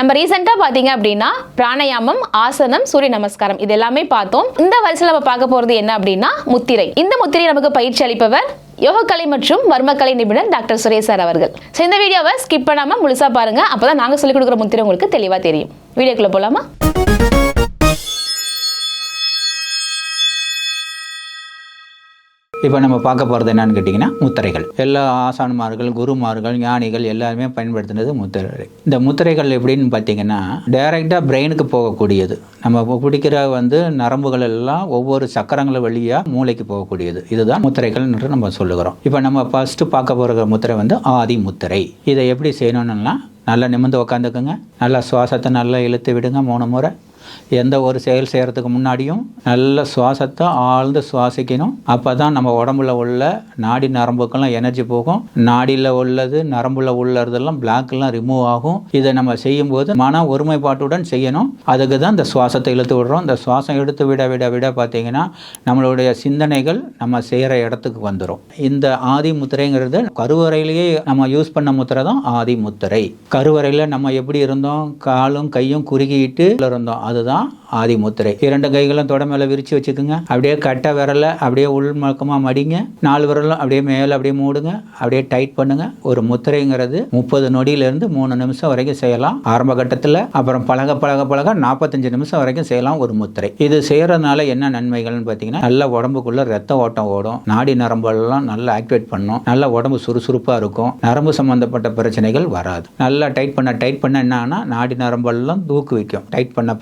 நம்ம ரீசெண்டா பாத்தீங்க அப்படின்னா பிராணாயாமம், ஆசனம், சூரிய நமஸ்காரம் இது எல்லாமே பார்த்தோம். இந்த வரிசையில் நம்ம பார்க்க போறது என்ன அப்படின்னா முத்திரை. இந்த முத்திரை நமக்கு பயிற்சி அளிப்பவர் யோகக்கலை மற்றும் வர்மக்கலை நிபுணர் டாக்டர் சுரேஷ் சார் அவர்கள். இந்த வீடியோவை ஸ்கிப் பண்ணாம முழுசா பாருங்க. அப்பதான் நாங்க சொல்லிக் கொடுக்குற முத்திரை உங்களுக்கு தெளிவா தெரியும். வீடியோக்குள்ள போலாமா? இப்போ நம்ம பார்க்க போகிறது என்னன்னு கேட்டிங்கன்னா முத்திரைகள். எல்லா ஆசான்மார்கள், குருமார்கள், ஞானிகள் எல்லாருமே பயன்படுத்தினது முத்திரை. இந்த முத்திரைகள் எப்படின்னு பார்த்தீங்கன்னா டைரெக்டாக பிரெயினுக்கு போகக்கூடியது. நம்ம பிடிக்கிற நரம்புகள் எல்லாம் ஒவ்வொரு சக்கரங்கள் வழியாக மூளைக்கு போகக்கூடியது. இதுதான் முத்திரைகள் என்று நம்ம சொல்லுகிறோம். இப்போ நம்ம ஃபஸ்ட்டு பார்க்க போகிற முத்திரை ஆதி முத்திரை. இதை எப்படி செய்யணும்னா நல்லா நிமிர்ந்து உக்காந்துக்குங்க. நல்லா சுவாசத்தை நல்லா இழுத்து விடுங்க 3 முறை. எந்த ஒரு செயல் செய்கிறதுக்கு முன்னாடியும் நல்ல சுவாசத்தை ஆழ்ந்து சுவாசிக்கணும். அப்போ தான் நம்ம உடம்புல உள்ள நாடி நரம்புக்கெல்லாம் எனர்ஜி போகும். நாடியில் உள்ளது நரம்புல உள்ளதெல்லாம் பிளாக்லாம் ரிமூவ் ஆகும். இதை நம்ம செய்யும்போது மன ஒருமைப்பாட்டுடன் செய்யணும். அதுக்கு தான் இந்த சுவாசத்தை இழுத்து விடுறோம். இந்த சுவாசம் எடுத்து விட விட விட பார்த்தீங்கன்னா நம்மளுடைய சிந்தனைகள் நம்ம செய்கிற இடத்துக்கு வந்துடும். இந்த ஆதி முத்திரைங்கிறது கருவறையிலேயே நம்ம யூஸ் பண்ண முத்திரை தான் ஆதி முத்திரை. கருவறையில் நம்ம எப்படி இருந்தோம், காலும் கையும் குறுகிட்டு இருந்தோம், அதுதான் ஆதி முத்திரை. 2 கைகளும் தொட மேல விரிச்சு வச்சுக்கோங்க. அப்படியே கட்டை விரல அப்படியே உள்மக்கமா மடிங்க. 4 விரலும் அப்படியே மேல அப்படியே மூடுங்க. அப்படியே டைட் பண்ணுங்க. ஒரு முத்திரைங்கிறது 30 நொடியிலிருந்து 3 நிமிஷம் வரைக்கும் செய்யலாம் ஆரம்ப கட்டத்தில். அப்புறம் பழக பழக பழக 45 நிமிஷம் வரைக்கும் செய்யலாம் ஒரு முத்திரை. இது செய்யறதுனால என்ன நன்மைகள்னு பார்த்தீங்கன்னா நல்ல உடம்புக்குள்ள ரத்த ஓட்டம் ஓடும். நாடி நரம்பெல்லாம் நல்லா ஆக்டிவேட் பண்ணும். நல்ல உடம்பு சுறுசுறுப்பா இருக்கும். நரம்பு சம்பந்தப்பட்ட பிரச்சனைகள் வராது. நல்லா டைட் பண்ண என்னன்னா நாடி நரம்பெல்லாம் தூக்கு வைக்கும். டைட் பண்ண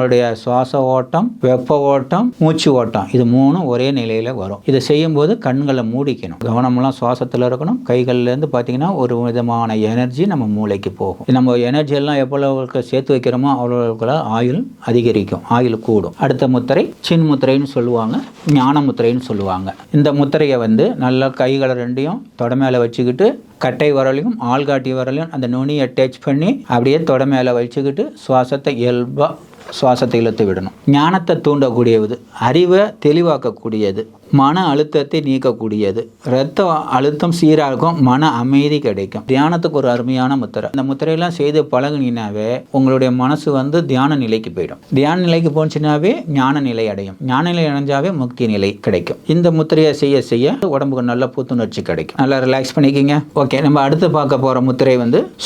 நம்மளுடைய சுவாச ஓட்டம், வெப்ப ஓட்டம், மூச்சு ஓட்டம் இது 3 ஒரே நிலையில வரும். இதை செய்யும் போது கண்களை மூடிக்கணும். கவனம்லாம் சுவாசத்தில் இருக்கணும். கைகள்ல இருந்து பார்த்தீங்கன்னா ஒரு விதமான எனர்ஜி நம்ம மூளைக்கு போகும். நம்ம எனர்ஜி எல்லாம் எவ்வளவு சேர்த்து வைக்கிறோமோ அவ்வளவு ஆயுள் அதிகரிக்கும், ஆயுள் கூடும். அடுத்த முத்திரை சின் முத்திரைன்னு சொல்லுவாங்க, ஞான முத்திரைன்னு சொல்லுவாங்க. இந்த முத்திரையை நல்லா கைகளை 2யும் தொட மேல வச்சுக்கிட்டு கட்டை வரலையும் ஆள்காட்டி வரலையும் அந்த நுனியை டச் பண்ணி அப்படியே தொட மேலே வச்சுக்கிட்டு சுவாசத்தை இயல்பா சுவாசத்தை இழுத்து விடணும். ஞானத்தை தூண்டக்கூடியது, அறிவை தெளிவாக்கக்கூடியது, மன அழுத்தத்தை நீக்கக்கூடியது, இரத்த அழுத்தம் சீராகும், மன அமைதி கிடைக்கும். தியானத்துக்கு ஒரு அருமையான முத்திரை. இந்த முத்திரையெல்லாம் செய்து பழகுனீனாவே உங்களுடைய மனசு தியான நிலைக்கு போயிடும். தியான நிலைக்கு போச்சுனாவே ஞான நிலை அடையும். ஞான நிலை அடைஞ்சாவே முக்தி நிலை கிடைக்கும். இந்த முத்திரையை செய்ய செய்ய உடம்புக்கு நல்ல புத்துணர்ச்சி கிடைக்கும். நல்லா ரிலாக்ஸ் பண்ணிக்கிங்க. ஓகே, நம்ம அடுத்து பார்க்க போற முத்திரை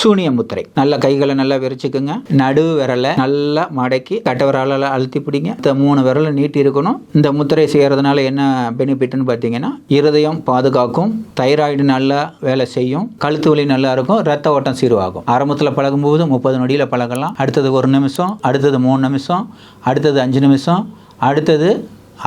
சூனிய முத்திரை. நல்ல கைகளை நல்லா விரிச்சுக்குங்க. நடு விரலை நல்லா மடக்கி கட்ட விரலால் அழுத்தி பிடிங்க. 3 விரலை நீட்டி இருக்கணும். இந்த முத்திரை செய்யறதுனால என்ன பெனிஃபிட்னு பார்த்தீங்கன்னா இருதயம் பாதுகாக்கும், தைராய்டு நல்லா வேலை செய்யும், கழுத்து வலி நல்லா இருக்கும், ரத்த ஓட்டம் சீர்வாகும். ஆரம்பத்தில் பழகும்போது 30 நொடியில் பழகலாம். அடுத்தது 1 நிமிஷம், அடுத்தது 3 நிமிஷம், அடுத்தது 5 நிமிஷம், அடுத்தது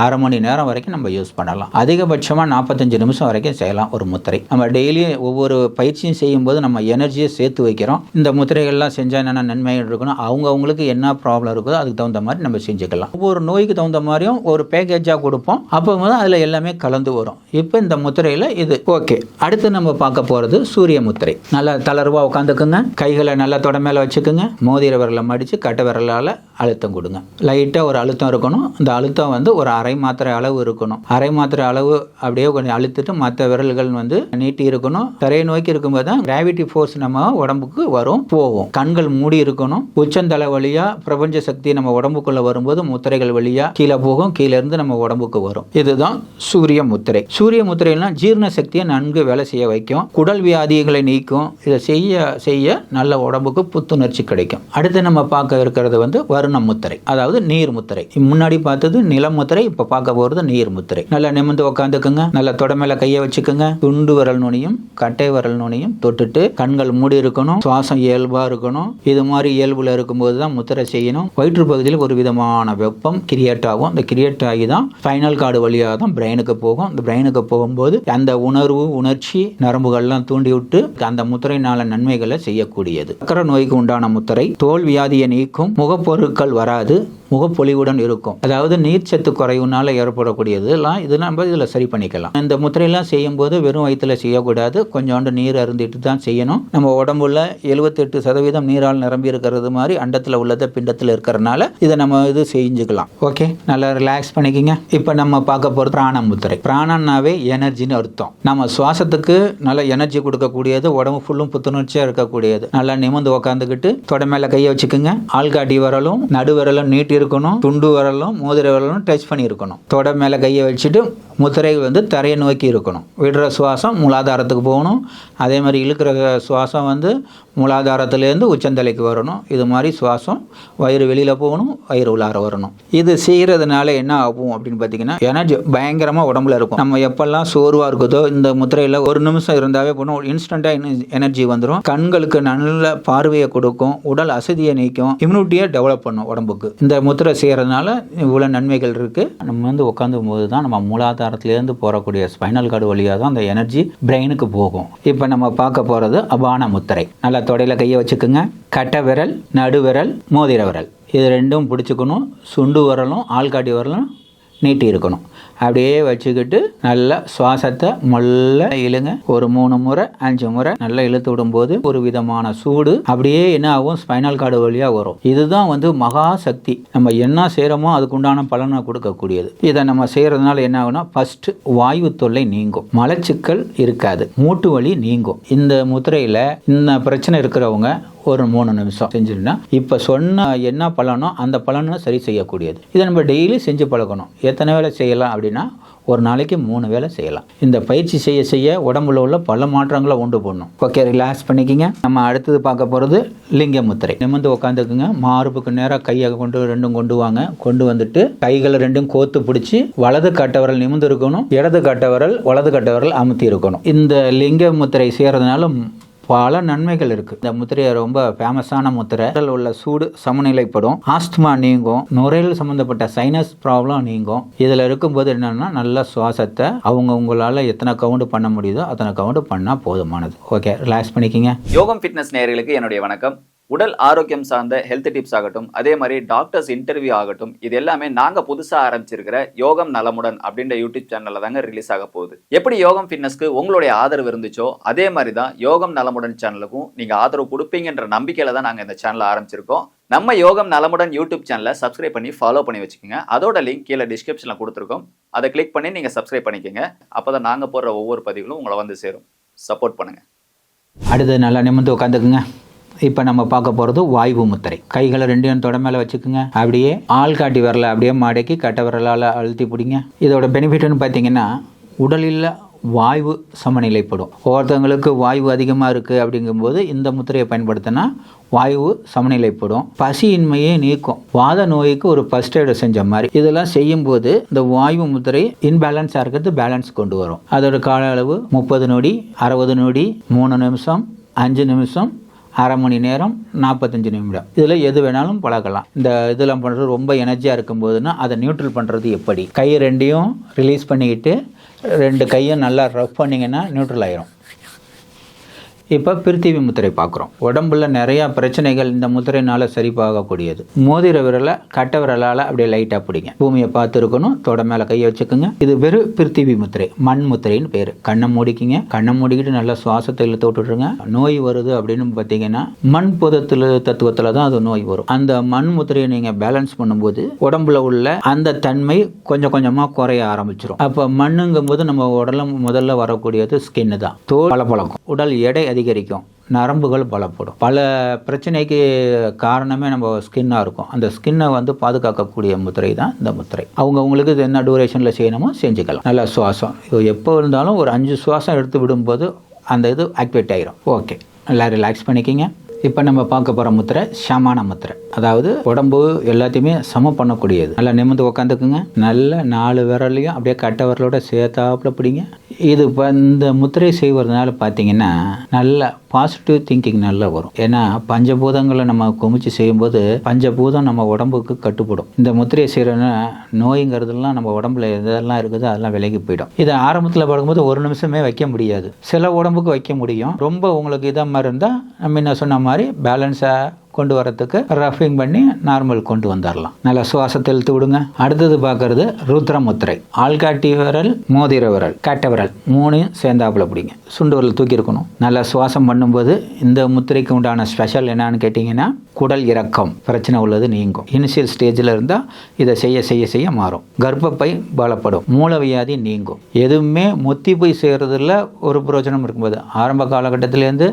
அரை மணி நேரம் வரைக்கும் நம்ம யூஸ் பண்ணலாம். அதிகபட்சமாக 45 நிமிஷம் வரைக்கும் செய்யலாம் ஒரு முத்திரை. நம்ம டெய்லி ஒவ்வொரு பயிற்சியும் செய்யும்போது நம்ம எனர்ஜியை சேர்த்து வைக்கிறோம். இந்த முத்திரைகள்லாம் செஞ்சால் என்னென்ன நன்மை இருக்கணும், அவங்களுக்கு என்ன ப்ராப்ளம் இருக்குதோ அதுக்கு தகுந்த மாதிரி நம்ம செஞ்சுக்கலாம். ஒவ்வொரு நோய்க்கு தகுந்த மாதிரியும் ஒரு பேக்கேஜாக கொடுப்போம். அப்போ அதில் எல்லாமே கலந்து வரும். இப்போ இந்த முத்திரையில் இது ஓகே. அடுத்து நம்ம பார்க்க போகிறது சூரிய முத்திரை. நல்லா தளர்வாக உட்காந்துக்குங்க. கைகளை நல்லா தொட மேலே வச்சுக்கோங்க. மோதிர விரலை மடித்து கட்ட விரலால் அழுத்தம் கொடுங்க. லைட்டாக ஒரு அழுத்தம் இருக்கணும். இந்த அழுத்தம் ஒரு அரை மாத்திரை அளவு இருக்கணும். அரை மாத்திரை அளவு அப்படியே கொஞ்சம் அழுத்திட்டு மற்ற விரல்கள் நீட்டி இருக்கணும். தரையை நோக்கி இருக்கும்போது தான் கிராவிட்டி ஃபோர்ஸ் நம்ம உடம்புக்கு வரும் போகும். கண்கள் மூடி இருக்கணும். உச்சந்தலை வழியா பிரபஞ்ச சக்தி நம்ம உடம்புக்குள்ள வரும்போது முத்திரைகள் வழியா கீழே போகும். கீழே இருந்து நம்ம உடம்புக்கு வரும். இதுதான் சூரிய முத்திரை. சூரிய முத்திரைனா ஜீரண சக்தியை நன்கு வேலை செய்ய வைக்கும். குடல் வியாதிகளை நீக்கும். இதை செய்ய செய்ய நல்ல உடம்புக்கு புத்துணர்ச்சி கிடைக்கும். அடுத்து நம்ம பார்க்க இருக்கிறது வருண முத்திரை, அதாவது நீர் முத்திரை. முன்னாடி பார்த்தது நில முத்திரை, இப்ப பார்க்க போறது நீர் முத்திரை. நல்லா நிமிர்ந்து உட்காந்துக்குங்க. நல்லா தொட மேல கையை வச்சுக்கோங்க. துண்டு விரல் நுனியும் கட்டை விரல் நுனியும் தொட்டுட்டு கண்கள் மூடி இருக்கணும். சுவாசம் இயல்பா இருக்கணும். இது மாதிரி இயல்புல இருக்கும்போது தான் முத்திரை செய்யணும். வயிற்று பகுதியில் ஒரு விதமான வெப்பம் கிரியேட் ஆகும். அந்த கிரியேட் ஆகி தான் ஸ்பைனல் கார்டு வழியாக தான் பிரெயினுக்கு போகும். அந்த பிரெயினுக்கு போகும்போது அந்த உணர்வு உணர்ச்சி நரம்புகள்லாம் தூண்டி விட்டு அந்த முத்திரையினால நன்மைகளை செய்யக்கூடியது. சக்கரை நோய்க்கு உண்டான முத்திரை தோல் வியாதியை நீக்கும். முகப்பொருட்கள் சுருக்கள் வராது, முகப்பொலிவுடன் இருக்கும். அதாவது நீர்ச்சத்து குறைவுனால ஏற்படக்கூடியதுலாம் இது நம்ம இதில் சரி பண்ணிக்கலாம். இந்த முத்திரையெல்லாம் செய்யும்போது வெறும் வயிற்றுல செய்யக்கூடாது, கொஞ்சோண்டு நீர் அருந்திட்டு தான் செய்யணும். நம்ம உடம்புல 78% நீரால் நிரம்பி இருக்கிறது மாதிரி அண்டத்தில் உள்ளதை பிண்டத்தில் இருக்கிறதுனால இதை நம்ம இது செஞ்சுக்கலாம். ஓகே, நல்லா ரிலாக்ஸ் பண்ணிக்கோங்க. இப்போ நம்ம பார்க்க போகிறது பிராண முத்திரை. பிராணன்னாவே எனர்ஜின்னு அர்த்தம். நம்ம சுவாசத்துக்கு நல்ல எனர்ஜி கொடுக்கக்கூடியது, உடம்பு ஃபுல்லும் புத்துணர்ச்சியாக இருக்கக்கூடியது. நல்லா நிமிர்ந்து உட்காந்துக்கிட்டு தொட மேலே கையை வச்சுக்கோங்க. ஆள்காட்டி விரலும் நடு விரலும் நீட்டி இருக்கணும், துண்டு விரலும் மோதிர விரலும் டச் பண்ணி இருக்கணும். தொட மேலே கையை வச்சுட்டு முத்திரை வந்து தரையை நோக்கி இருக்கணும். விடுற சுவாசம் மூலாதாரத்துக்கு போகணும். அதே மாதிரி இழுக்கிற சுவாசம் வந்து மூலாதாரத்துலேருந்து உச்சந்தலைக்கு வரணும். இது மாதிரி சுவாசம் வயிறு வெளியில் போகணும், வயிறு உள்ளார வரணும். இது செய்கிறதுனால என்ன ஆகும் அப்படின்னு பார்த்தீங்கன்னா, எனர்ஜி பயங்கரமாக உடம்புல இருக்கும். நம்ம எப்பெல்லாம் சோர்வாக இருக்குதோ இந்த முத்திரையில் ஒரு நிமிஷம் இருந்தாவே போகணும், இன்ஸ்டண்ட்டாக எனர்ஜி வந்துடும். கண்களுக்கு நல்ல பார்வையை கொடுக்கும், உடல் அசதியை நீக்கும், இம்யூனிட்டியை டெவலப் பண்ணும் உடம்புக்கு. இந்த முத்திரை செய்கிறதுனால இவ்வளோ நன்மைகள் இருக்குது. நம்ம வந்து உட்காந்தும் போது தான் நம்ம மூலாதாரத்திலேருந்து போகக்கூடிய ஸ்பைனல் கார்டு வழியாக தான் அந்த எனர்ஜி பிரெயினுக்கு போகும். இப்போ நம்ம பார்க்க போகிறது அபான முத்திரை. நல்லா தொடையில் கையை வச்சுக்கோங்க. கட்டை விரல், நடு விரல், மோதிர விரல் இது ரெண்டும் பிடிச்சிக்கணும். சுண்டு விரலும் ஆள்காட்டி விரலும் நீட்டி இருக்கணும். அப்படியே வச்சுக்கிட்டு நல்லா சுவாசத்தை மெல்ல இழுங்க. ஒரு 3 முறை 5 முறை நல்லா இழுத்து விடும்போது ஒரு விதமான சூடு அப்படியே என்ன ஆகும், ஸ்பைனல் கார்டு வழியாக வரும். இதுதான் வந்து மகா சக்தி. நம்ம என்ன செய்கிறோமோ அதுக்குண்டான பலனை கொடுக்கக்கூடியது. இதை நம்ம செய்கிறதுனால என்ன ஆகுனா, ஃபர்ஸ்ட் வாயு தொல்லை நீங்கும், மலச்சிக்கல் இருக்காது, மூட்டு வலி நீங்கும். இந்த முத்திரையில் இந்த பிரச்சனை இருக்கிறவங்க ஒரு 3 நிமிஷம் செஞ்சுருந்தா இப்போ சொன்ன என்ன பலனோ அந்த பலனை சரி செய்யக்கூடியது. இதை நம்ம டெய்லி செஞ்சு பழக்கணும். எத்தனை வேலை செய்யலாம் அப்படின்னா, ஒரு நாளைக்கு 3 வேலை செய்யலாம். இந்த பயிற்சி செய்ய செய்ய உடம்புல உள்ள பல மாற்றங்களை உண்டு பண்ணும். ஓகே, ரிலாக்ஸ் பண்ணிக்கிங்க. நம்ம அடுத்தது பார்க்க போகிறது லிங்க முத்திரை. நிமிர்ந்து உட்காந்துக்குங்க. மார்புக்கு நேராக கையை ரெண்டும் கொண்டு வாங்க. கொண்டு வந்துட்டு கைகளை ரெண்டும் கோத்து பிடிச்சி வலது கட்டவரல் நிமிர்ந்து இருக்கணும், இடது கட்டவரல் வலது கட்டவரல் அமுத்தி இருக்கணும். இந்த லிங்க முத்திரை செய்கிறதுனால பல நன்மைகள் இருக்கு. இந்த முத்திரை ரொம்ப ஃபேமஸான முத்திரை. உள்ள சூடு சமநிலைப்படும், ஆஸ்துமா நீங்கும், நுரையீரல் சம்பந்தப்பட்ட சைனஸ் ப்ராப்ளம் நீங்கும். இதுல இருக்கும்போது என்னன்னா, நல்ல சுவாசத்தை உங்களால எத்தனை கவுண்ட் பண்ண முடியுதோ அத்தனை கவுண்ட் பண்ணா போதுமானது. ஓகே, ரிலாக்ஸ் பண்ணிக்கிங்க. யோகம் ஃபிட்னஸ் நேயர்களுக்கு என்னுடைய வணக்கம். உடல் ஆரோக்கியம் சார்ந்த ஹெல்த் டிப்ஸ் ஆகட்டும், அதே மாதிரி டாக்டர்ஸ் இன்டர்வியூ ஆகட்டும், இது எல்லாமே நாங்கள் புதுசாக ஆரம்பிச்சிருக்கிற யோகம் நலமுடன் அப்படின்ற யூடியூப் சேனலில் தாங்க ரிலீஸ் ஆக போகுது. எப்படி யோகம் ஃபிட்னஸ்க்கு உங்களுடைய ஆதரவு இருந்துச்சோ அதே மாதிரி தான் யோகம் நலமுடன் சேனலுக்கும் நீங்கள் ஆதரவு கொடுப்பீங்கன்ற நம்பிக்கையில் தான் நாங்கள் இந்த சேனலை ஆரம்பிச்சிருக்கோம். நம்ம யோகம் நலமுடன் யூடியூப் சேனலை சப்ஸ்கிரைப் பண்ணி ஃபாலோ பண்ணி வச்சுக்கோங்க. அதோட லிங்க் கீழே டிஸ்கிரிப்ஷனில் கொடுத்துருக்கோம். அதை கிளிக் பண்ணி நீங்கள் சப்ஸ்கிரைப் பண்ணிக்கோங்க. அப்போ தான் நாங்கள் போடுற ஒவ்வொரு பதிவுகளும் உங்களை வந்து சேரும். சப்போர்ட் பண்ணுங்கள். அடுத்து நல்லா நிமிர்ந்து உட்காந்துக்குங்க. இப்போ நம்ம பார்க்க போகிறது வாயு முத்திரை. கைகளை ரெண்டையும் தொட மேலே வச்சுக்கோங்க. அப்படியே ஆள்காட்டி விரலை அப்படியே மடக்கி கட்டை விரலால் அழுத்தி பிடிங்க. இதோட பெனிஃபிட்னு பார்த்தீங்கன்னா, உடலில் வாயு சமநிலைப்படும். ஒவ்வொருத்தவங்களுக்கு வாயு அதிகமாக இருக்குது அப்படிங்கும்போது இந்த முத்திரையை பயன்படுத்தினா வாயு சமநிலைப்படும். பசியின்மையே நீக்கும். வாத நோய்க்கு ஒரு ஃபர்ஸ்ட் எய்டு செஞ்ச மாதிரி. இதெல்லாம் செய்யும்போது இந்த வாயு முத்திரை இன்பேலன்ஸாக இருக்கிறது பேலன்ஸ் கொண்டு வரும். அதோட கால அளவு 30 நொடி, 60 நொடி, 3 நிமிஷம், 5 நிமிஷம், அரை மணி நேரம், 45 நிமிடம். இதில் எது வேணாலும் பழகலாம். இந்த இதெல்லாம் பண்ணுறது ரொம்ப எனர்ஜியாக இருக்கும்போதுன்னா அதை நியூட்ரல் பண்ணுறது எப்படி? கை ரெண்டையும் ரிலீஸ் பண்ணிக்கிட்டு 2 கையும் நல்லா ரஃப் பண்ணிங்கன்னா நியூட்ரல் ஆயிரும். இப்போ பிருத்திவி முத்திரை பார்க்குறோம். உடம்புல நிறையா பிரச்சனைகள் இந்த முத்திரையினால் சரிபாகக்கூடியது. மோதிர விரலை கட்டை விரலால் அப்படியே லைட்டாக பிடிங்க. பூமியை பார்த்து இருக்கணும். தொட மேலே கையை வச்சுக்கோங்க. இது வெறும் பிருத்திவி முத்திரை, மண் முத்திரைன்னு பேர். கண்ணை மூடிக்கிங்க. கண்ணை மூடிக்கிட்டு நல்லா சுவாசத்தை இழுத்து விட்டுருங்க. நோய் வருது அப்படின்னு பார்த்தீங்கன்னா மண் புதத்தில் தத்துவத்தில் தான் அது நோய் வரும். அந்த மண் முத்திரையை நீங்கள் பேலன்ஸ் பண்ணும்போது உடம்புல உள்ள அந்த தன்மை கொஞ்சம் கொஞ்சமாக குறைய ஆரம்பிச்சிடும். அப்போ மண்ணுங்கும் போது நம்ம உடல முதல்ல வரக்கூடியது ஸ்கின்னு தான். தோல் பலப்பழக்கம், உடல் எடை அதிகரிக்கும், நரம்புகள் பலப்படும். பல பிரச்சனைக்கு காரணமே நம்ம ஸ்கின்னாக இருக்கும். அந்த ஸ்கின்னை வந்து பாதுகாக்கக்கூடிய முத்திரை தான் இந்த முத்திரை. அவங்களுக்கு இது என்ன டூரேஷனில் செய்யணுமோ செஞ்சுக்கலாம். நல்லா சுவாசம் எப்போ இருந்தாலும் ஒரு 5 சுவாசம் எடுத்து விடும்போது அந்த இது ஆக்டிவேட் ஆகிரும். ஓகே, நல்லா ரிலாக்ஸ் பண்ணிக்கிங்க. இப்போ நம்ம பார்க்க போகிற முத்திரை சமான முத்திரை. அதாவது உடம்பு எல்லாத்தையுமே சமம் பண்ணக்கூடியது. நல்லா நிமிர்ந்து உட்காந்துக்குங்க. நல்ல 4 விரலையும் அப்படியே கட்டை விரலோட சேர்த்தாப்புல பிடிங்க. இது இப்போ இந்த முத்திரை செய்வதனால பார்த்தீங்கன்னா நல்ல பாசிட்டிவ் திங்கிங் நல்லா வரும். ஏன்னா பஞ்சபூதங்களை நம்ம குமிச்சு செய்யும்போது பஞ்சபூதம் நம்ம உடம்புக்கு கட்டுப்படும். இந்த முத்திரையை செய்கிறோன்னா நோய்ங்கிறதுலாம் நம்ம உடம்புல எதெல்லாம் இருக்குது அதெல்லாம் விலகி போயிடும். இதை ஆரம்பத்தில் படுக்கும்போது 1 நிமிஷமே வைக்க முடியாது. சில உடம்புக்கு வைக்க முடியும். ரொம்ப உங்களுக்கு இதாக மாதிரி இருந்தால் நம்ம என்ன சொன்ன மாதிரி பேலன்ஸாக கொண்டு வரத்துக்கு ரஃபிங் பண்ணி நார்மல் கொண்டு வந்துடலாம். நல்லா சுவாசத்தை இழுத்து விடுங்க. அடுத்தது பார்க்கறது ருத்ர முத்திரை. ஆள்காட்டி விரல், மோதிர விரல், கட்டை விரல் மூணையும் சேர்ந்தாப்புல பிடிங்க. சுண்டு விரல் தூக்கி இருக்கணும். நல்லா சுவாசம் பண்ணும்போது இந்த முத்திரைக்கு உண்டான ஸ்பெஷல் என்னன்னு கேட்டிங்கன்னா, குடல் இறக்கம் பிரச்சனை உள்ளது நீங்கும். இனிஷியல் ஸ்டேஜில் இருந்தால் இதை செய்ய செய்ய செய்ய மாறும். கர்ப்பப்பை பலப்படும். மூலவியாதி நீங்கும். எதுவுமே முத்தி போய் செய்கிறதுல ஒரு பிரயோஜனம் இருக்கும்போது ஆரம்ப காலகட்டத்திலேருந்து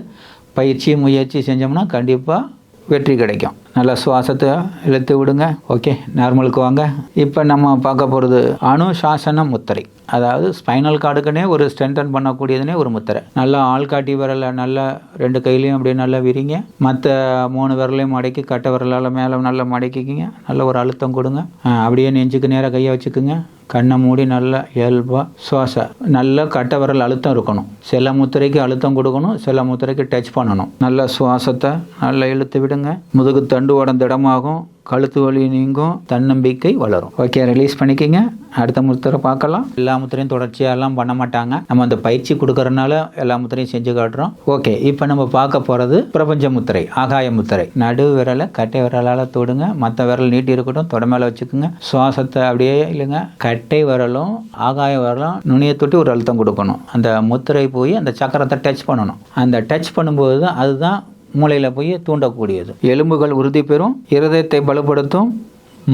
பயிற்சி முயற்சி செஞ்சோம்னா கண்டிப்பாக வெற்றி கிடைக்கும். நல்லா சுவாசத்தை இழுத்து விடுங்க. ஓகே, நார்மலுக்கு வாங்க. இப்போ நம்ம பார்க்க போகிறது அனுசாசன முத்திரை. அதாவது ஸ்பைனல் கார்டுக்குனே ஒரு ஸ்ட்ரென்தன் பண்ணக்கூடியதுனே ஒரு முத்திரை. நல்லா ஆள்காட்டி விரலை நல்லா 2 கையிலையும் அப்படியே நல்லா விரிங்க. மற்ற 3 விரலையும் மடக்கி கட்டை விரலால் மேலே நல்லா மடக்கிக்கிங்க. நல்ல ஒரு அழுத்தம் கொடுங்க. அப்படியே நெஞ்சுக்கு நேராக கையை வச்சுக்குங்க. கண்ணை மூடி நல்லா இயல்பாக சுவாசம். நல்லா கட்டை விரல் அழுத்தம் இருக்கணும். சில முத்திரைக்கு அழுத்தம் கொடுக்கணும், சில முத்திரைக்கு டச் பண்ணணும். நல்லா சுவாசத்தை நல்லா இழுத்து விடுங்க. முதுகு தண்டு உடந்த இடமாகும். கழுத்து வலி நீங்கும். தன்னம்பிக்கை வளரும். ஓகே, ரிலீஸ் பண்ணிக்கிங்க. அடுத்த முத்திரை பார்க்கலாம். எல்லா முத்திரையும் தொடர்ச்சியாக எல்லாம் பண்ண மாட்டாங்க. நம்ம அந்த பயிற்சி கொடுக்கறதுனால எல்லா முத்திரையும் செஞ்சு காட்டுறோம். ஓகே, இப்போ நம்ம பார்க்க போகிறது பிரபஞ்ச முத்திரை, ஆகாய முத்திரை. நடு விரலை கட்டை விரலால் தொடுங்க. மற்ற விரல் நீட்டி இருக்கட்டும், தொட மேலே வச்சுக்கோங்க. சுவாசத்தை அப்படியே இல்லைங்க. கட்டை விரலும் ஆகாய விரலும் நுனியை தொட்டி ஒரு அழுத்தம் கொடுக்கணும். அந்த முத்திரை போய் அந்த சக்கரத்தை டச் பண்ணணும். அந்த டச் பண்ணும்போது தான் அதுதான் மூளையில் போய் தூண்டக்கூடியது. எலும்புகள் உறுதி பெறும். இருதயத்தை பலப்படுத்தும்.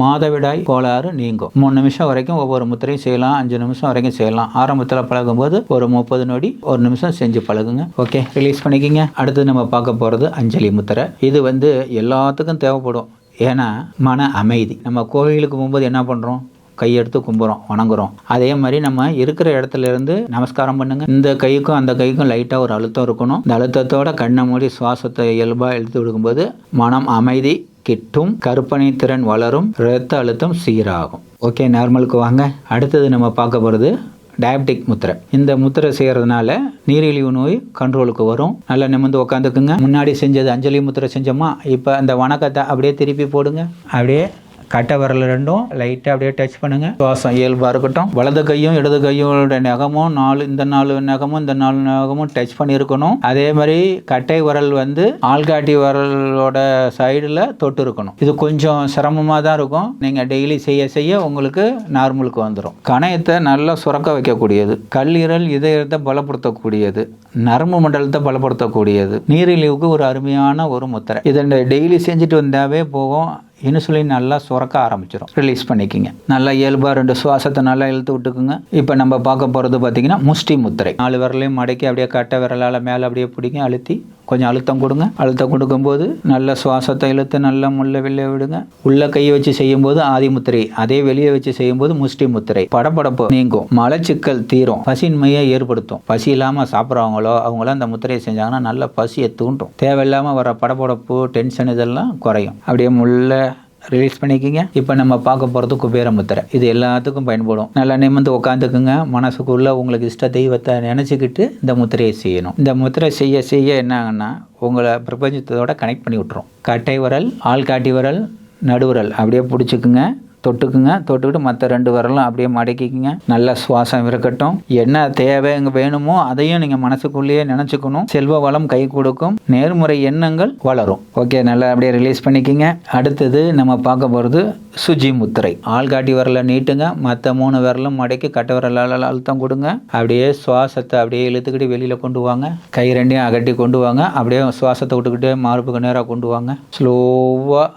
மாதவிடாய் கோளாறு நீங்கும். 3 நிமிஷம் வரைக்கும் ஒவ்வொரு முத்திரையும் செய்யலாம். 5 நிமிஷம் வரைக்கும் செய்யலாம். ஆரம்பத்தில் பழகும்போது ஒரு 30 நொடி 1 நிமிஷம் செஞ்சு பழகுங்க. ஓகே, ரிலீஸ் பண்ணிக்கிங்க. அடுத்து நம்ம பார்க்க போகிறது அஞ்சலி முத்திரை. இது எல்லாத்துக்கும் தேவைப்படும். ஏன்னா மன அமைதி. நம்ம கோவிலுக்கு போகும்போது என்ன பண்ணுறோம்? கையெடுத்து கும்புறோம், வணங்குறோம். அதே மாதிரி நம்ம இருக்கிற இடத்துல இருந்து நமஸ்காரம் பண்ணுங்க. இந்த கைக்கும் அந்த கைக்கும் லைட்டாக ஒரு அழுத்தம் இருக்கணும். இந்த அழுத்தத்தோட கண்ணை மூடி சுவாசத்தை இயல்பாக இழுத்து விடுக்கும்போது மனம் அமைதி கிட்டும். கற்பனை திறன் வளரும். இரத்த அழுத்தம் சீராகும். ஓகே, நார்மலுக்கு வாங்க. அடுத்தது நம்ம பார்க்க போகிறது டயபெட்டிக் முத்திரை. இந்த முத்திரை செய்கிறதுனால நீரிழிவு நோய் கண்ட்ரோலுக்கு வரும். நல்லா நிமிர்ந்து உட்காந்துக்குங்க. முன்னாடி செஞ்சது அஞ்சலி முத்திரை செஞ்சோமா, இப்போ அந்த வணக்கத்தை அப்படியே திருப்பி போடுங்க. அப்படியே கட்டை விரல் 2ம் லைட்டாக அப்படியே டச் பண்ணுங்க. சுவாசம் இயல்பாக இருக்கட்டும். வலது கையும் இடது கையோட நகமும் இந்த 4 நகமும் இந்த 4 நகமும் டச் பண்ணியிருக்கணும். அதே மாதிரி கட்டை விரல் ஆள்காட்டி விரலோட சைடில் தொட்டு இருக்கணும். இது கொஞ்சம் சிரமமாக தான் இருக்கும். நீங்கள் டெய்லி செய்ய செய்ய உங்களுக்கு நார்மலுக்கு வந்துடும். கணையத்தை நல்லா சுரக்க வைக்கக்கூடியது. கல்லீரல் இதயத்தை பலப்படுத்தக்கூடியது. நரம்பு மண்டலத்தை பலப்படுத்தக்கூடியது. நீரிழிவுக்கு ஒரு அருமையான ஒரு முத்திரை. இதை டெய்லி செஞ்சுட்டு வந்தாவே போகும். இன்சுலின் நல்லா சுரக்க ஆரம்பிச்சிடும். ரிலீஸ் பண்ணிக்கிங்க. நல்லா இயல்பாக 2 சுவாசத்தை நல்லா இழுத்து விட்டுக்குங்க. இப்போ நம்ம பார்க்க போகிறது பார்த்தீங்கன்னா முஷ்டி முத்திரை. 4 விரலையும் மடக்கி அப்படியே கட்டை விரலால் மேலே அப்படியே பிடிங்க. அழுத்தி கொஞ்சம் அழுத்தம் கொடுங்க. அழுத்தம் கொடுக்கும்போது நல்ல சுவாசத்தை இழுத்து நல்லா முள்ள வெளியே விடுங்க. உள்ள கையை வச்சு செய்யும்போது ஆதி முத்திரை, அதே வெளியே வச்சு செய்யும்போது முஷ்டி முத்திரை. படபடப்பு நீங்கும். மலச்சிக்கல் தீரும். பசியின்மையை ஏற்படுத்தும். பசி இல்லாமல் சாப்பிட்றவங்களோ அவங்களாம் அந்த முத்திரையை செஞ்சாங்கன்னா நல்ல பசியை தூண்டும். தேவையில்லாமல் வர படபடப்பு, டென்ஷன் இதெல்லாம் குறையும். அப்படியே முள்ள ரிலீஸ் பண்ணிக்கிங்க. இப்போ நம்ம பார்க்க போகிறது குபேர முத்திரை. இது எல்லாத்துக்கும் பயன்படும். நல்லா நிமிர்ந்து உட்காந்துக்குங்க. மனசுக்குள்ளே உங்களுக்கு இஷ்ட தெய்வத்தை நினச்சிக்கிட்டு இந்த முத்திரையை செய்யணும். இந்த முத்திரை செய்ய செய்ய என்ன ஆகுன்னா உங்களை பிரபஞ்சத்தோட கனெக்ட் பண்ணி விட்டுரும். கட்டை விரல், ஆள்காட்டி விரல், நடுவிரல் அப்படியே பிடிச்சிக்குங்க. தொட்டுக்குங்க. தொட்டுக்கிட்டு மற்ற 2 விரலும் அப்படியே மடக்கிக்குங்க. நல்ல சுவாசம் இருக்கட்டும். என்ன தேவை வேணுமோ அதையும் நீங்கள் மனசுக்குள்ளேயே நினச்சிக்கணும். செல்வ வளம் கை கொடுக்கும். நேர்முறை எண்ணங்கள் வளரும். ஓகே, நல்லா அப்படியே ரிலீஸ் பண்ணிக்கிங்க. அடுத்தது நம்ம பார்க்க போகிறது சுஜி முத்திரை. ஆள்காட்டி விரலை நீட்டுங்க. மற்ற 3 விரலும் மடக்கி கட்டை விரலால் அழுத்தம் கொடுங்க. அப்படியே சுவாசத்தை அப்படியே இழுத்துக்கிட்டு வெளியில் கொண்டு வாங்க. கை 2ஐயும் அகட்டி கொண்டு வாங்க. அப்படியே சுவாசத்தை விட்டுக்கிட்டே மார்புக்கு நேராக கொண்டு வாங்க. ஸ்லோவாக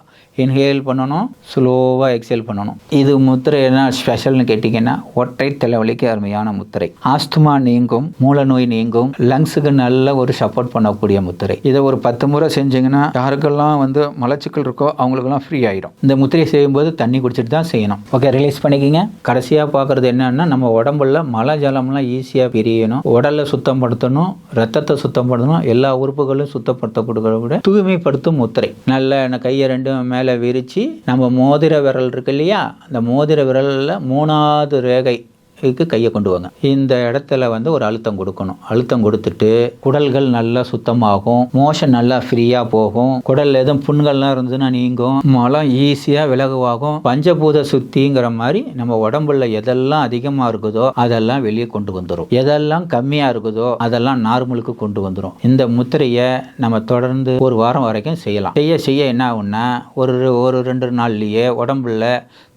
இன்ஹேல் பண்ணணும். ஸ்லோவாக எக்ஸேல் பண்ணணும். இது முத்திரை என்ன ஸ்பெஷல்னு கேட்டிங்கன்னா ஒற்றை தலைவலிக்கு அருமையான முத்திரை. ஆஸ்துமா நீங்கும். மூல நோய் நீங்கும். லங்ஸுக்கு நல்ல ஒரு சப்போர்ட் பண்ணக்கூடிய முத்திரை. இதை ஒரு 10 முறை செஞ்சிங்கன்னா யாருக்கெல்லாம் மலச்சிக்கல் இருக்கோ அவங்களுக்கெல்லாம் ஃப்ரீ ஆகிடும். இந்த முத்திரையை செய்யும்போது தண்ணி குடிச்சிட்டு தான் செய்யணும். ஓகே, ரிலீஸ் பண்ணிக்கிங்க. கடைசியாக பார்க்குறது என்னன்னா நம்ம உடம்புல மலை ஜலம்லாம் ஈஸியாக பிரியணும். உடலை சுத்தப்படுத்தணும். ரத்தத்தை சுத்தப்படுத்தணும். எல்லா உறுப்புகளும் சுத்தப்படுத்தக்கூடிய தூய்மைப்படுத்தும் முத்திரை. நல்ல கையை 2 மேலே விரிச்சு நம்ம மோதிர விரல் இருக்கு இல்லையா, அந்த மோதிர விரலில் 3வது ரேகை கையை கொண்டு வாங்க. இந்த இடத்துல வந்து ஒரு அழுத்தம் கொடுக்கணும். அழுத்தம் கொடுத்துட்டு குடல்கள் நல்லா சுத்தமாகும், மோஷன் நல்லா ஃப்ரீயா போகும், குடல்ல எதுவும் புண்கள்லாம் இருந்ததுன்னா நீங்கும், மலம் ஈஸியா விலகுவாகும். பஞ்சபூத சுத்திங்கிற மாதிரி நம்ம உடம்புல எதெல்லாம் அதிகமா இருக்குதோ அதெல்லாம் வெளியே கொண்டு வந்துடும், எதெல்லாம் கம்மியா இருக்குதோ அதெல்லாம் நார்மலுக்கு கொண்டு வந்துடும். இந்த முத்திரையை நம்ம தொடர்ந்து ஒரு வாரம் வரைக்கும் செய்யலாம். செய்ய என்ன ஆகும்னா ஒரு 2 நாள்லயே உடம்புல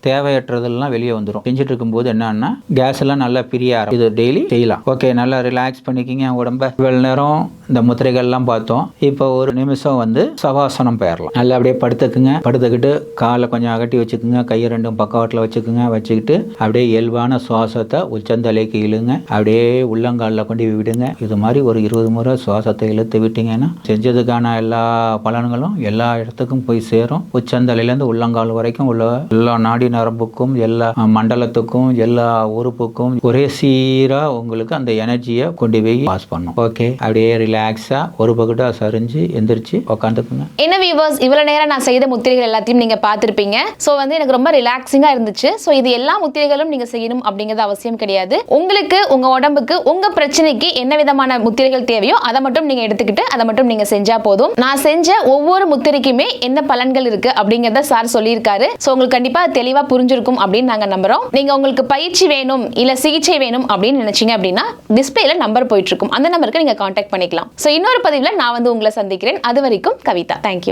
தேவையற்றதெல்லாம் வெளியே வந்துடும். செஞ்சுட்டு இருக்கும்போது என்னன்னா கேஸ் எல்லாம் நல்லா பிரிய ஆரம்பிக்கும். இது டெய்லி செய்யலாம். ஓகே, நல்லா ரிலாக்ஸ் பண்ணிக்கிங்க உடம்ப. இவ்வளவு நேரம் இந்த முத்திரைகள்லாம் பார்த்தோம். இப்போ ஒரு நிமிஷம் வந்து சவாசனம் பெயரலாம். நல்லா அப்படியே படுத்துக்குங்க. படுத்துக்கிட்டு காலை கொஞ்சம் அகட்டி வச்சுக்குங்க, கையை 2 பக்கவாட்டில் வச்சுக்குங்க. வச்சுக்கிட்டு அப்படியே இயல்பான சுவாசத்தை உச்சந்தலைக்கு இழுங்க, அப்படியே உள்ளங்காலில் கொண்டு விடுங்க. இது மாதிரி ஒரு 20 முறை சுவாசத்தை இழுத்து விட்டீங்கன்னா செஞ்சதுக்கான எல்லா பலன்களும் எல்லா இடத்துக்கும் போய் சேரும். உச்சந்தலையிலேருந்து உள்ளங்கால் வரைக்கும் உள்ள எல்லா நாடி நரம்புக்கும் எல்லா மண்டலத்துக்கும் எல்லா உறுப்புக்கும் ஒரே சீரா உங்களுக்கு அந்த எனர்ஜியை கொண்டு போய் பாஸ் பண்ணும். ஓகே, அப்படியே ரிலாக்ஸா ஒரு பக்கத்தா சரிஞ்சு எந்திரிச்சு உட்காந்துக்குங்க. என்ன வியூவர்ஸ், இவ்வளவு நேரம் நான் செய்த முத்திரைகள் எல்லாத்தையும் நீங்க பார்த்திருப்பீங்க. சோ வந்து எனக்கு ரொம்ப ரிலாக்ஸிங்கா இருந்துச்சு. சோ இது எல்லா முத்திரைகளும் நீங்க செய்யணும் அப்படிங்கிறது அவசியம் கிடையாது. உங்களுக்கு உங்க உடம்புக்கு உங்க பிரச்சனைக்கு என்ன விதமான முத்திரைகள் தேவையோ அதை மட்டும் நீங்க எடுத்துக்கிட்டு அதை மட்டும் நீங்க செஞ்சா போதும். நான் செஞ்ச ஒவ்வொரு முத்திரைக்குமே என்ன பலன்கள் இருக்கு அப்படிங்கறத சார் சொல்லியிருக்காரு. சோ உங்களுக்கு கண்டிப்பா தெளிவா புரிஞ்சிருக்கும் அப்படின்னு நாங்க நம்புறோம். நீங்க உங்களுக்கு பயிற்சி வேணும் இல்ல சிகிச்சை வேணும் அப்படின்னு நினைச்சீங்க அப்படின்னா டிஸ்பிளேல நம்பர் போயிட்டு இருக்கும், அந்த நம்பருக்கு நீங்க கான்டாக்ட் பண்ணிக்கலாம். சோ இன்னொரு பதிவுல நான் வந்து உங்களை சந்திக்கிறேன். அது வரைக்கும் கவிதா. தேங்க்யூ.